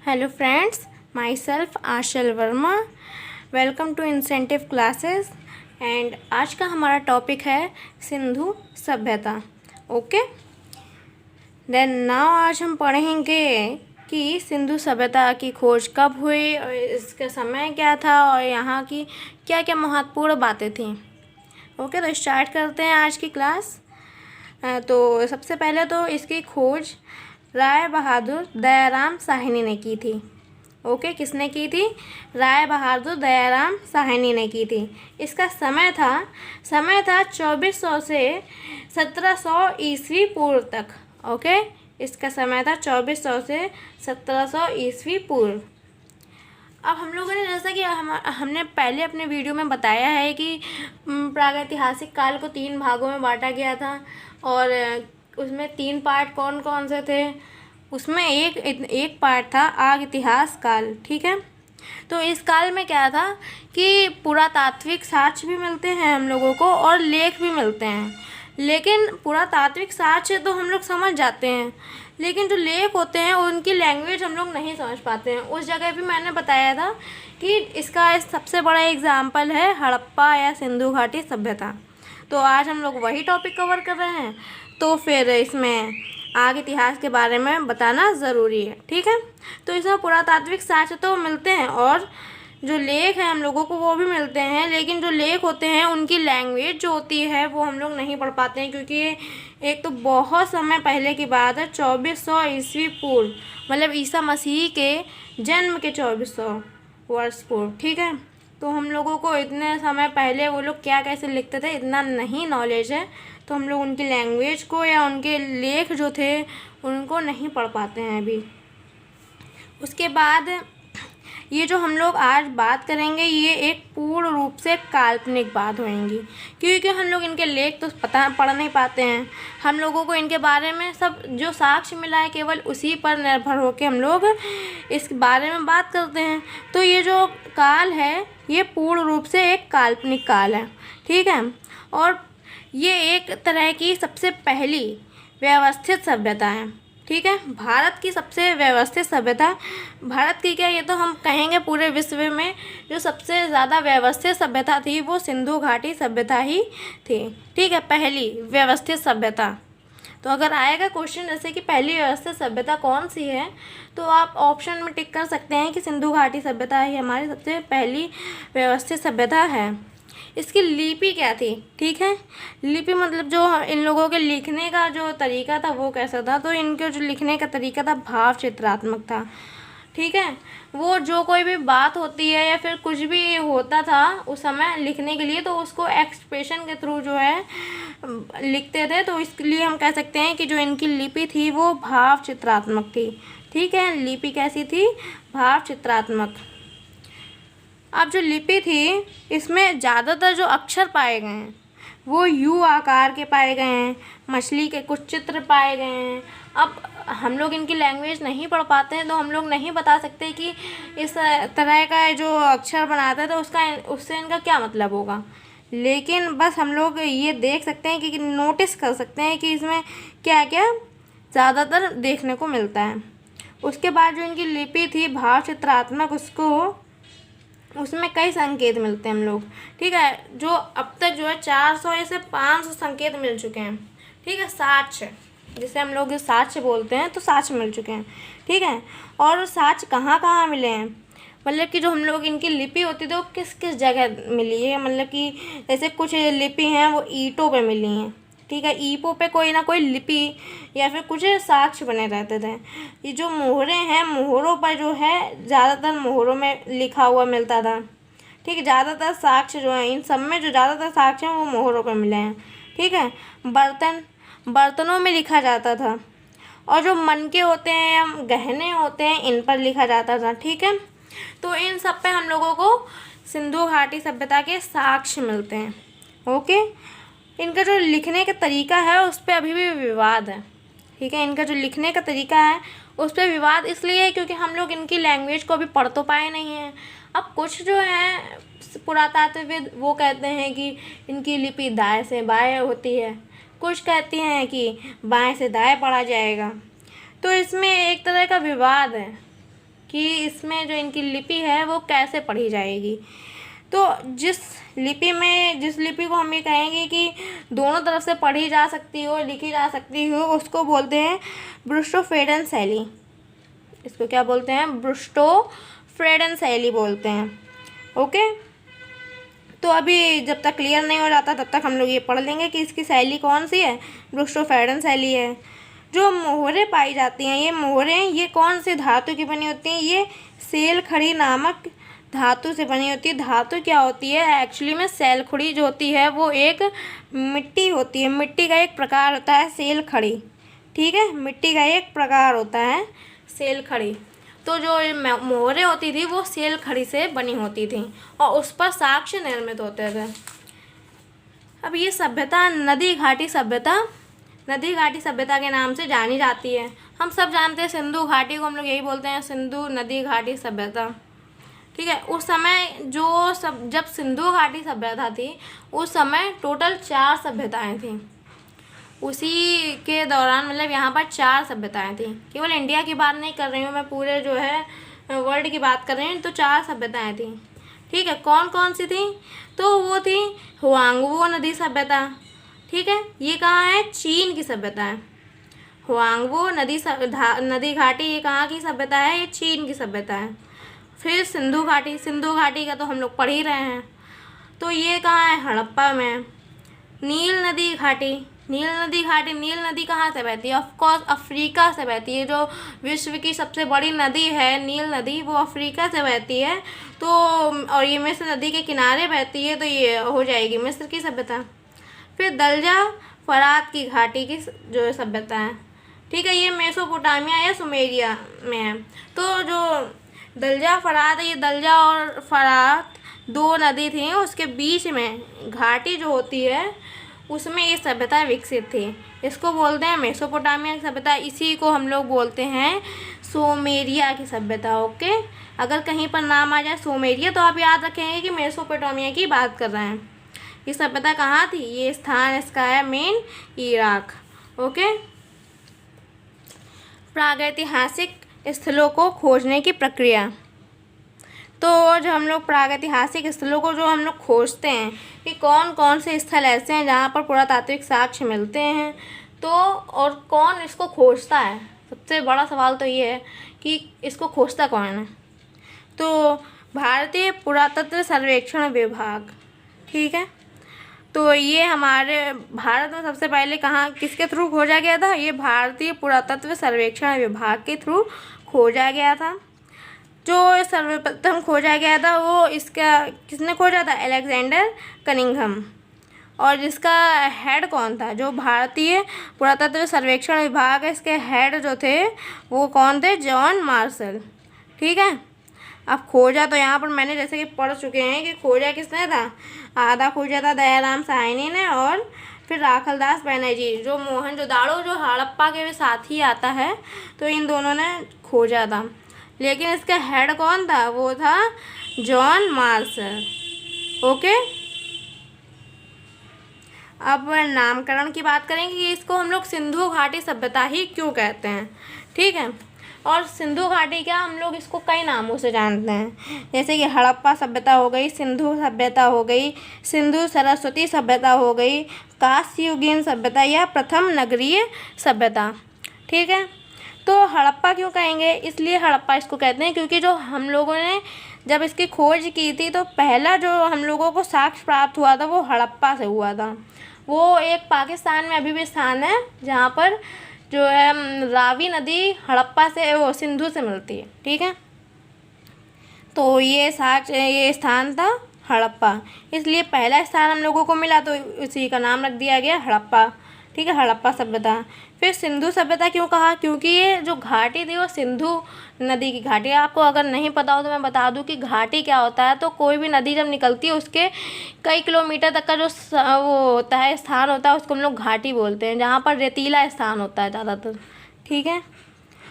Hello friends, myself Ashal Verma. Welcome to incentive classes. And आज का हमारा टॉपिक है सिंधु सभ्यता। ओके, देन नाउ आज हम पढ़ेंगे कि सिंधु सभ्यता की खोज कब हुई और इसका समय क्या था और यहाँ की क्या क्या महत्वपूर्ण बातें थीं। ओके, तो स्टार्ट करते हैं आज की क्लास। तो सबसे पहले तो इसकी खोज राय बहादुर दयाराम साहनी ने की थी। ओके, किसने की थी? राय बहादुर दयाराम साहनी ने की थी। इसका समय था 2400 से 1700 ईस्वी पूर्व तक। ओके, इसका समय था 2400 से 1700 ईस्वी पूर्व। अब हम लोगों ने जैसा कि हमने पहले अपने वीडियो में बताया है कि प्रागैतिहासिक काल को 3 भागों में बांटा गया था और उसमें 3 पार्ट कौन कौन से थे। उसमें एक पार्ट था आग इतिहास काल। ठीक है, तो इस काल में क्या था कि पुरातात्विक साक्ष्य भी मिलते हैं हम लोगों को और लेख भी मिलते हैं। लेकिन पुरातात्विक साक्ष्य तो हम लोग समझ जाते हैं, लेकिन जो लेख होते हैं उनकी लैंग्वेज हम लोग नहीं समझ पाते हैं। उस जगह भी मैंने बताया था कि इसका सबसे बड़ा एग्जाम्पल है हड़प्पा या सिंधु घाटी सभ्यता। तो आज हम लोग वही टॉपिक कवर कर रहे हैं, तो फिर इसमें आग इतिहास के बारे में बताना ज़रूरी है। ठीक है, तो इसमें पुरातात्विक साक्ष्य तो मिलते हैं और जो लेख हैं हम लोगों को वो भी मिलते हैं, लेकिन जो लेख होते हैं उनकी लैंग्वेज जो होती है वो हम लोग नहीं पढ़ पाते हैं, क्योंकि एक तो बहुत समय पहले की बात है, 2400 ईस्वी पूर्व, मतलब ईसा मसीह के जन्म के 2400 वर्ष पूर्व। ठीक है, तो हम लोगों को इतने समय पहले वो लोग क्या कैसे लिखते थे इतना नहीं नॉलेज है, तो हम लोग उनकी लैंग्वेज को या उनके लेख जो थे उनको नहीं पढ़ पाते हैं अभी। उसके बाद ये जो हम लोग आज बात करेंगे ये एक पूर्ण रूप से काल्पनिक बात होएंगी, क्योंकि हम लोग इनके लेख तो पढ़ नहीं पाते हैं। हम लोगों को इनके बारे में सब जो साक्ष्य मिला है केवल उसी पर निर्भर होकर हम लोग इस बारे में बात करते हैं। तो ये जो काल है ये पूर्ण रूप से एक काल्पनिक काल है। ठीक है, और ये एक तरह की सबसे पहली व्यवस्थित सभ्यता है। ठीक है, भारत की सबसे व्यवस्थित सभ्यता, भारत की क्या ये तो हम कहेंगे पूरे विश्व में जो सबसे ज़्यादा व्यवस्थित सभ्यता थी वो सिंधु घाटी सभ्यता ही थी। ठीक है, पहली व्यवस्थित सभ्यता। तो अगर आएगा क्वेश्चन जैसे कि पहली व्यवस्थित सभ्यता कौन सी है, तो आप ऑप्शन में टिक कर सकते हैं कि सिंधु घाटी सभ्यता ही हमारी सबसे पहली व्यवस्थित सभ्यता है। इसकी लिपि क्या थी? ठीक है, लिपि मतलब जो इन लोगों के लिखने का जो तरीका था वो कैसा था, तो इनके जो लिखने का तरीका था भाव चित्रात्मक था। ठीक है, वो जो कोई भी बात होती है या फिर कुछ भी होता था उस समय लिखने के लिए तो उसको एक्सप्रेशन के थ्रू जो है लिखते थे, तो इसलिए हम कह सकते हैं कि जो इनकी लिपि थी वो भाव चित्रात्मक थी। ठीक है, लिपि कैसी थी? भाव चित्रात्मक। अब जो लिपि थी इसमें ज़्यादातर जो अक्षर पाए गए हैं वो यू आकार के पाए गए हैं, मछली के कुछ चित्र पाए गए हैं। अब हम लोग इनकी लैंग्वेज नहीं पढ़ पाते हैं तो हम लोग नहीं बता सकते कि इस तरह का जो अक्षर बनाता है तो उससे इनका क्या मतलब होगा, लेकिन बस हम लोग ये देख सकते हैं कि नोटिस कर सकते हैं कि इसमें क्या क्या ज़्यादातर देखने को मिलता है। उसके बाद जो इनकी लिपि थी भाव चित्रात्मक, उसमें कई संकेत मिलते हैं हम लोग। ठीक है, जो अब तक जो है 400 से 500 संकेत मिल चुके हैं। ठीक है, साक्ष्य जिसे हम लोग साक्ष्य बोलते हैं, तो साक्ष्य मिल चुके हैं। ठीक है, और साक्ष्य कहाँ कहाँ मिले हैं, मतलब कि जो हम लोग इनकी लिपि होती थी वो किस किस जगह मिली है, मतलब कि जैसे कुछ लिपि हैं वो ईंटों पे मिली हैं। ठीक है, ईंटों पे कोई ना कोई लिपि या फिर कुछ साक्ष्य बने रहते थे। ये जो मोहरे हैं मोहरों पर जो है ज़्यादातर मोहरों में लिखा हुआ मिलता था। ठीक है, ज़्यादातर साक्ष्य जो है इन सब में जो ज़्यादातर साक्ष्य हैं वो मोहरों पर मिले हैं। ठीक है, बर्तनों में लिखा जाता था, और जो मनके होते हैं या गहने होते हैं इन पर लिखा जाता था। ठीक है, तो इन सब पे हम लोगों को सिंधु घाटी सभ्यता के साक्ष्य मिलते हैं। ओके, इनका जो लिखने का तरीका है उस पर अभी भी विवाद है। ठीक है, इनका जो लिखने का तरीका है उस पर विवाद इसलिए है क्योंकि हम लोग इनकी लैंग्वेज को अभी पढ़ तो पाए नहीं हैं। अब कुछ जो है पुरातात्वविद वो कहते हैं कि इनकी लिपि दाएं से बाएं होती है, कुछ कहती हैं कि बाएं से दाएं पढ़ा जाएगा। तो इसमें एक तरह का विवाद है कि इसमें जो इनकी लिपि है वो कैसे पढ़ी जाएगी। तो जिस लिपि को हम ये कहेंगे कि दोनों तरफ से पढ़ी जा सकती हो, लिखी जा सकती हो, उसको बोलते हैं ब्रूस्टोफ्रेडन शैली। इसको क्या बोलते हैं? ब्रूस्टोफ्रेडन शैली बोलते हैं। ओके, तो अभी जब तक क्लियर नहीं हो जाता तब तक हम लोग ये पढ़ लेंगे कि इसकी शैली कौन सी है। ब्रूस्टोफ्रेडन शैली है। जो मोहरें पाई जाती हैं, ये मोहरें ये कौन से धातु की बनी होती हैं? ये सेलखड़ी नामक धातु से बनी होती है। धातु क्या होती है? एक्चुअली में सेलखड़ी जो होती है वो एक मिट्टी होती है, मिट्टी का एक प्रकार होता है सेलखड़ी। ठीक है, मिट्टी का एक प्रकार होता है सेलखड़ी। तो जो मोहरें होती थी वो सेलखड़ी से बनी होती थी और उस पर साक्ष्य निर्मित होते थे। अब ये सभ्यता नदी घाटी सभ्यता के नाम से जानी जाती है। हम सब जानते हैं सिंधु घाटी को, हम लोग यही बोलते हैं सिंधु नदी घाटी सभ्यता। ठीक है, उस समय जब सिंधु घाटी सभ्यता थी उस समय टोटल 4 सभ्यताएं थीं। उसी के दौरान मतलब यहाँ पर 4 सभ्यताएं थीं। केवल इंडिया की बात नहीं कर रही हूँ मैं, पूरे जो है वर्ल्ड की बात कर रही हूँ। तो 4 सभ्यताएं थीं। ठीक है, कौन कौन सी थी? तो वो थी हुआंगवो नदी सभ्यता। ठीक है, ये कहाँ है? चीन की सभ्यता है। हुआंगवो नदी घाटी ये कहाँ की सभ्यता है? ये चीन की सभ्यता है। फिर सिंधु घाटी का तो हम लोग पढ़ ही रहे हैं। तो ये कहाँ है? हड़प्पा में। नील नदी कहाँ से बहती है? ऑफकोर्स अफ्रीका से बहती है। जो विश्व की सबसे बड़ी नदी है नील नदी, वो अफ्रीका से बहती है। तो और ये मिस्र नदी के किनारे बहती है, तो ये हो जाएगी मिस्र की सभ्यता। फिर दलजा फरात की घाटी की जो सभ्यता है। ठीक है, ये मेसोपोटामिया या सुमेरिया में है। तो जो दलजा फरात है, ये दलजा और फरात 2 नदी थी, उसके बीच में घाटी जो होती है उसमें ये सभ्यता विकसित थी। इसको बोलते हैं मेसोपोटामिया की सभ्यता। इसी को हम लोग बोलते हैं सुमेरिया की सभ्यता। ओके, अगर कहीं पर नाम आ जाए सुमेरिया तो आप याद रखेंगे कि मेसोपोटामिया की बात कर रहे हैं। ये सभ्यता कहाँ थी? ये स्थान इसका है मेन इराक। ओके, प्रागैतिहासिक स्थलों को खोजने की प्रक्रिया। तो जो हम लोग प्रागैतिहासिक स्थलों को जो हम लोग खोजते हैं कि कौन कौन से स्थल ऐसे हैं जहाँ पर पुरातात्विक साक्ष्य मिलते हैं, तो और कौन इसको खोजता है? सबसे बड़ा सवाल तो ये है कि इसको खोजता कौन है। तो भारतीय पुरातत्व सर्वेक्षण विभाग। ठीक है, तो ये हमारे भारत में सबसे पहले कहाँ किसके थ्रू खोजा गया था? ये भारतीय पुरातत्व सर्वेक्षण विभाग के थ्रू खोजा गया था। जो सर्वप्रथम खोजा गया था वो इसका किसने खोजा था? Alexander Cunningham. और जिसका हेड कौन था? जो भारतीय पुरातत्व सर्वेक्षण विभाग है, इसके हेड जो थे वो कौन थे? John Marshall. ठीक है, अब खोजा तो यहाँ पर मैंने जैसे कि पढ़ चुके हैं कि खोजा किसने था? आधा खोजा था दयाराम साहनी ने और फिर राखलदास बनर्जी, जो मोहनजोदाड़ो जो हड़प्पा के भी साथ ही आता है, तो इन दोनों ने खोजा था। लेकिन इसका हेड कौन था? वो था जॉन मार्शल। ओके, अब नामकरण की बात करेंगे कि इसको हम लोग सिंधु घाटी सभ्यता ही क्यों कहते हैं। ठीक है, और सिंधु घाटी क्या, हम लोग इसको कई नामों से जानते हैं, जैसे कि हड़प्पा सभ्यता हो गई, सिंधु सभ्यता हो गई, सिंधु सरस्वती सभ्यता हो गई, कांस्ययुगीन सभ्यता या प्रथम नगरीय सभ्यता। ठीक है, तो हड़प्पा क्यों कहेंगे? इसलिए हड़प्पा इसको कहते हैं क्योंकि जो हम लोगों ने जब इसकी खोज की थी तो पहला जो हम लोगों को साक्ष्य प्राप्त हुआ था वो हड़प्पा से हुआ था। वो एक पाकिस्तान में अभी भी स्थान है जहाँ पर जो है रावी नदी हड़प्पा से वो सिंधु से मिलती है। ठीक है, तो ये स्थान था हड़प्पा, इसलिए पहला स्थान हम लोगों को मिला तो उसी का नाम रख दिया गया हड़प्पा। ठीक है, हड़प्पा सभ्यता। फिर सिंधु सभ्यता क्यों कहा? क्योंकि ये जो घाटी थी वो सिंधु नदी की घाटी है। आपको अगर नहीं पता हो तो मैं बता दूं कि घाटी क्या होता है। तो कोई भी नदी जब निकलती है उसके कई किलोमीटर तक का जो वो होता है स्थान होता है उसको हम लोग घाटी बोलते हैं, जहाँ पर रेतीला स्थान होता है ज़्यादातर। ठीक है,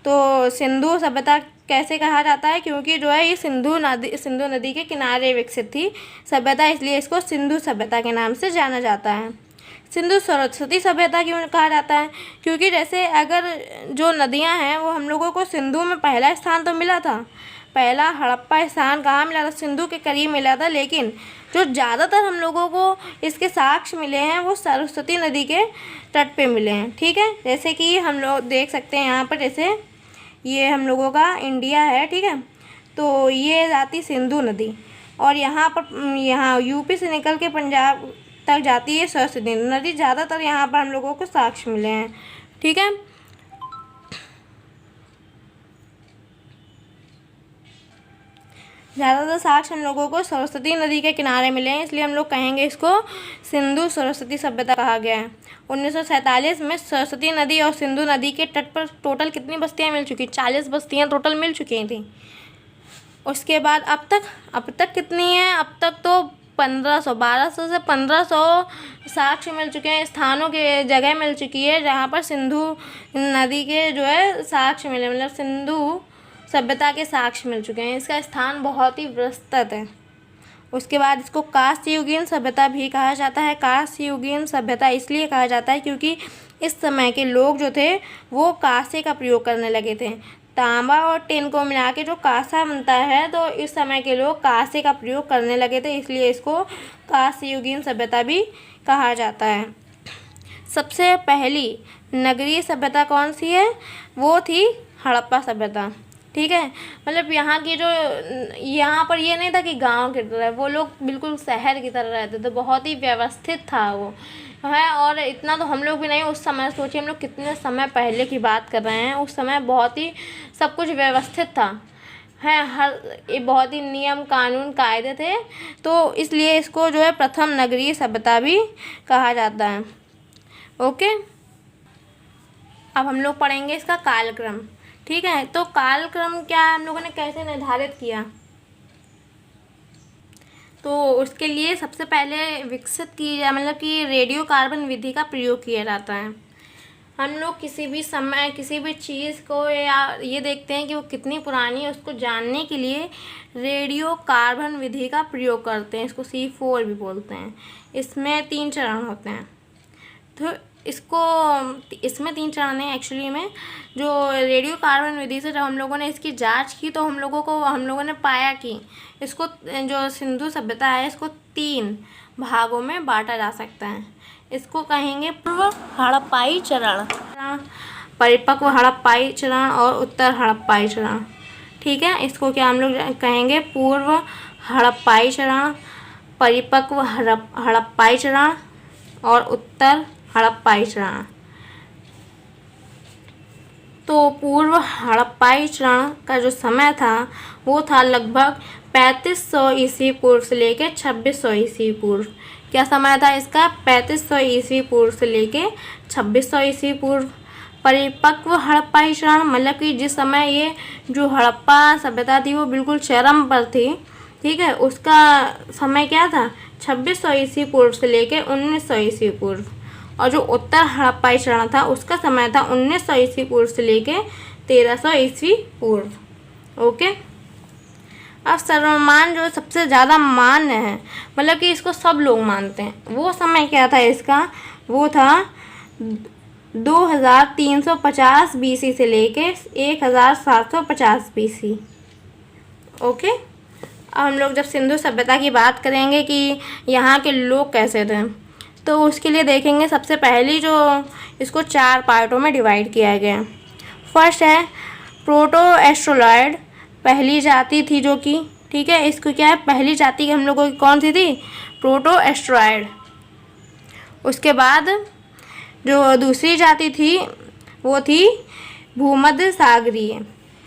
तो सिंधु सभ्यता कैसे कहा जाता है? क्योंकि जो है ये सिंधु नदी के किनारे विकसित थी सभ्यता, इसलिए इसको सिंधु सभ्यता के नाम से जाना जाता है। सिंधु सरस्वती सभ्यता क्यों कहा जाता है? क्योंकि जैसे अगर जो नदियां हैं वो हम लोगों को सिंधु में पहला स्थान तो मिला था, पहला हड़प्पा स्थान कहाँ मिला था? सिंधु के करीब मिला था, लेकिन जो ज़्यादातर हम लोगों को इसके साक्ष्य मिले हैं वो सरस्वती नदी के तट पे मिले हैं। ठीक है, जैसे कि हम लोग देख सकते हैं यहाँ पर, जैसे ये हम लोगों का इंडिया है, ठीक है, तो ये जाती सिंधु नदी और यहाँ पर यहाँ यूपी से निकल के पंजाब तक जाती है सरस्वती नदी। ज़्यादातर यहाँ पर हम लोगों को साक्ष्य मिले हैं। ठीक है, ज़्यादातर साक्ष्य हम लोगों को सरस्वती नदी के किनारे मिले हैं, इसलिए हम लोग कहेंगे इसको सिंधु सरस्वती सभ्यता कहा गया है। 1947 में सरस्वती नदी और सिंधु नदी के तट पर टोटल कितनी बस्तियां मिल चुकी? 40 बस्तियां टोटल मिल चुकी थी। उसके बाद अब तक कितनी हैं? अब तक तो 1200 से 1500 साक्ष्य मिल चुके हैं, स्थानों के जगह मिल चुकी है जहाँ पर सिंधु नदी के जो है साक्ष्य मिले, मतलब सिंधु सभ्यता के साक्ष्य मिल चुके हैं। इसका स्थान बहुत ही विस्तृत है। उसके बाद इसको कांस्ययुगीन सभ्यता भी कहा जाता है। कांस्ययुगीन सभ्यता इसलिए कहा जाता है क्योंकि इस समय के लोग जो थे वो कांसे का प्रयोग करने लगे थे। तांबा और टिन को मिला के जो कांसा बनता है, तो इस समय के लोग कांसे का प्रयोग करने लगे थे, इसलिए इसको कांस्ययुगीन सभ्यता भी कहा जाता है। सबसे पहली नगरीय सभ्यता कौन सी है? वो थी हड़प्पा सभ्यता। ठीक है, मतलब यहाँ की जो यहाँ पर ये नहीं था कि गांव की तरह, वो लोग बिल्कुल शहर की तरह रहते थे, बहुत ही व्यवस्थित था वो है। और इतना तो हम लोग भी नहीं, उस समय सोचिए हम लोग कितने समय पहले की बात कर रहे हैं, उस समय बहुत ही सब कुछ व्यवस्थित था है, हर बहुत ही नियम कानून कायदे थे, तो इसलिए इसको जो है प्रथम नगरीय सभ्यता भी कहा जाता है। ओके, अब हम लोग पढ़ेंगे इसका कालक्रम। ठीक है, तो कालक्रम क्या है, हम लोगों ने कैसे निर्धारित किया? तो उसके लिए सबसे पहले विकसित की जाए, मतलब कि रेडियो कार्बन विधि का प्रयोग किया जाता है। हम लोग किसी भी समय किसी भी चीज़ को या ये देखते हैं कि वो कितनी पुरानी है, उसको जानने के लिए रेडियो कार्बन विधि का प्रयोग करते हैं। इसको C4 भी बोलते हैं। इसमें 3 चरण होते हैं। तो इसमें 3 चरण है एक्चुअली में। जो रेडियो कार्बन विधि से जब हम लोगों ने इसकी जांच की, तो हम लोगों ने पाया कि इसको जो सिंधु सभ्यता है इसको 3 भागों में बांटा जा सकता है। इसको कहेंगे पूर्व हड़प्पाई चरण, परिपक्व हड़प्पाई चरण और उत्तर हड़प्पाई चरण। ठीक है, इसको क्या हम लोग कहेंगे? पूर्व हड़प्पाई चरण, परिपक्व हड़प्पाई चरण और उत्तर हड़प्पाई चरण। तो पूर्व हड़प्पाई चरण का जो समय था वो था लगभग 3500 ईस्वी पूर्व से लेकर 2600 ईस्वी पूर्व। क्या समय था इसका? 3500 ईस्वी पूर्व से लेके 2600 ईस्वी पूर्व। परिपक्व हड़प्पाई चरण मतलब कि जिस समय ये जो हड़प्पा सभ्यता थी वो बिल्कुल चरम पर थी, ठीक है, उसका समय क्या था? 2600 ईस्वी पूर्व से लेके 1900 ईस्वी पूर्व। और जो उत्तर हड़प्पाई चरण था उसका समय था 1900 ईस्वी पूर्व से लेके 1300 ईस्वी पूर्व। ओके, अब सर्वमान्य जो सबसे ज़्यादा मान्य है, मतलब कि इसको सब लोग मानते हैं, वो समय क्या था इसका? वो था 2350 BC से लेके 1750 BC। ओके, अब हम लोग जब सिंधु सभ्यता की बात करेंगे कि यहाँ के लोग कैसे थे, तो उसके लिए देखेंगे सबसे पहली जो इसको 4 पार्टों में डिवाइड किया गया। फर्स्ट है प्रोटो एस्ट्रोलॉयड, पहली जाति थी जो कि, ठीक है, इसको क्या है, पहली जाति हम लोगों की कौन सी थी? Proto asteroid. उसके बाद जो दूसरी जाति थी वो थी भूमध्य सागरीय,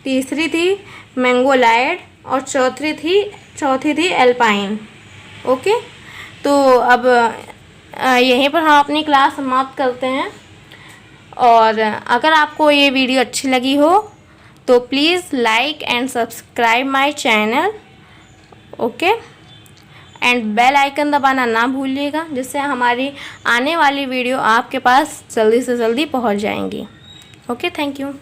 तीसरी थी मंगोलायड और चौथी थी एल्पाइन। ओके, तो अब यहीं पर हम अपनी क्लास समाप्त करते हैं। और अगर आपको ये वीडियो अच्छी लगी हो तो please like and subscribe my channel. Okay, and bell icon दबाना ना भूलिएगा, जिससे हमारी आने वाली वीडियो आपके पास जल्दी से जल्दी पहुंच जाएंगी। Okay, thank you.